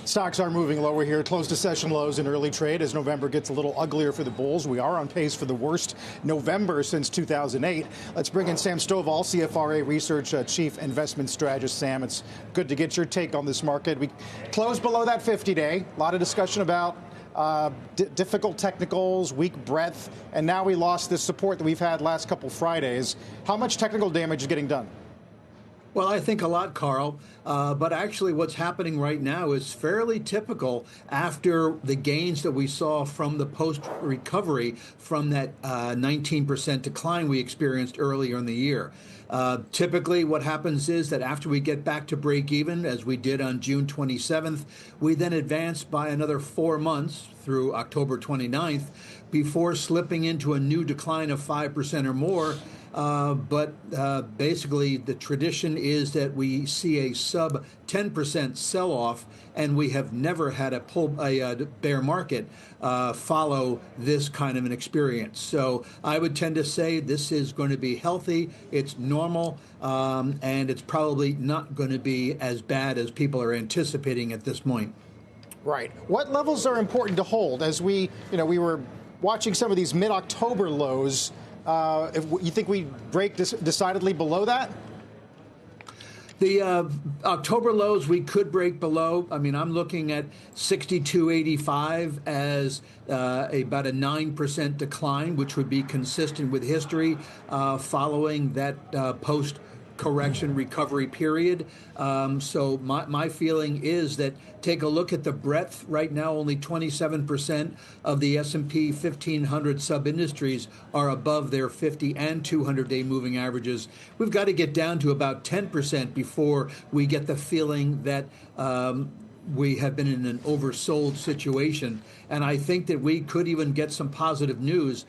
Stocks are moving lower here, close to session lows in early trade as November gets a little uglier for the bulls. We are on pace for the worst November since 2008. Let's bring in Sam Stoval, CFRA Research Chief Investment Strategist. Sam, it's good to get your take on this market. We closed below that 50-day. A lot of discussion about difficult technicals, weak breadth, and now we lost this support that we've had last couple Fridays. How much technical damage is getting done? Well, I think a lot, Carl. But actually what's happening right now is fairly typical after the gains that we saw from the post-recovery from that 19% decline we experienced earlier in the year. Typically what happens is that after we get back to break even, as we did on June 27th, we then advance by another 4 months through October 29th before slipping into a new decline of 5% or more. Basically, the tradition is that we see a sub 10% sell-off, and we have never had a bear market follow this kind of an experience. So I would tend to say this is going to be healthy, it's normal, and it's probably not going to be as bad as people are anticipating at this point. Right. What levels are important to hold as we were watching some of these mid-October lows? If you think we break decidedly below that? The October lows we could break below. I mean, I'm looking at 62.85 as about a 9% decline, which would be consistent with history following that post-correction recovery period. So my feeling is that take a look at the breadth. Right now, only 27% of the S&P 1500 sub-industries are above their 50 and 200-day moving averages. We've got to get down to about 10% before we get the feeling that we have been in an oversold situation. And I think that we could even get some positive news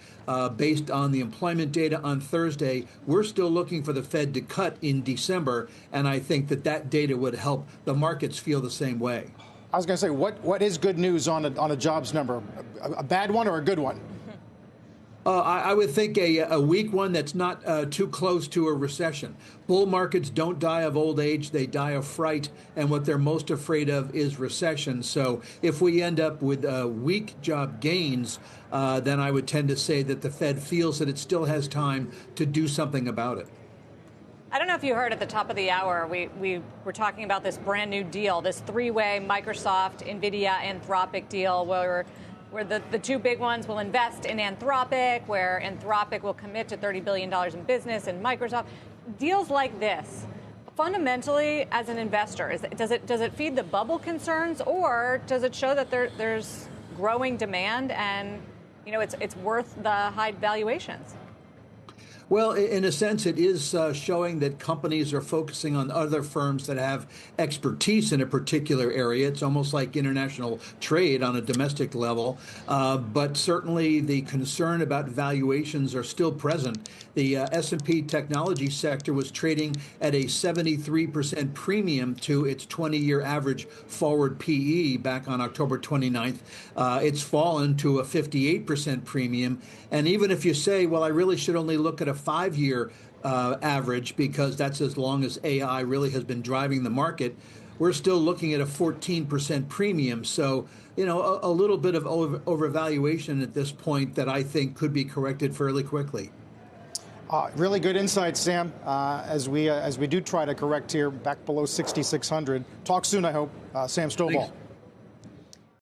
based on the employment data on Thursday. We're still looking for the Fed to cut in December, and I think that that data would help the markets feel the same way. I was going to say, what is good news on a jobs number? A bad one or a good one? I would think a weak one that's not too close to a recession. Bull markets don't die of old age, they die of fright, and what they're most afraid of is recession. So if we end up with weak job gains, then I would tend to say that the Fed feels that it still has time to do something about it. I don't know if you heard at the top of the hour, we were talking about this brand new deal, this three-way Microsoft, NVIDIA, Anthropic deal where the two big ones will invest in Anthropic, where Anthropic will commit to $30 billion in business, and Microsoft. Deals like this, fundamentally, as an investor, does it feed the bubble concerns, or does it show that there's growing demand and it's worth the high valuations? Well, in a sense, it is showing that companies are focusing on other firms that have expertise in a particular area. It's almost like international trade on a domestic level. But certainly the concern about valuations are still present. The S&P technology sector was trading at a 73% premium to its 20-year average forward PE back on October 29th. It's fallen to a 58% premium. And even if you say, well, I really should only look at a 5-year average because that's as long as AI really has been driving the market, we're still looking at a 14% premium. So, a little bit of overvaluation at this point that I think could be corrected fairly quickly. Really good insight, Sam, as we do try to correct here back below 6,600. Talk soon, I hope. Sam Stoval. Thanks.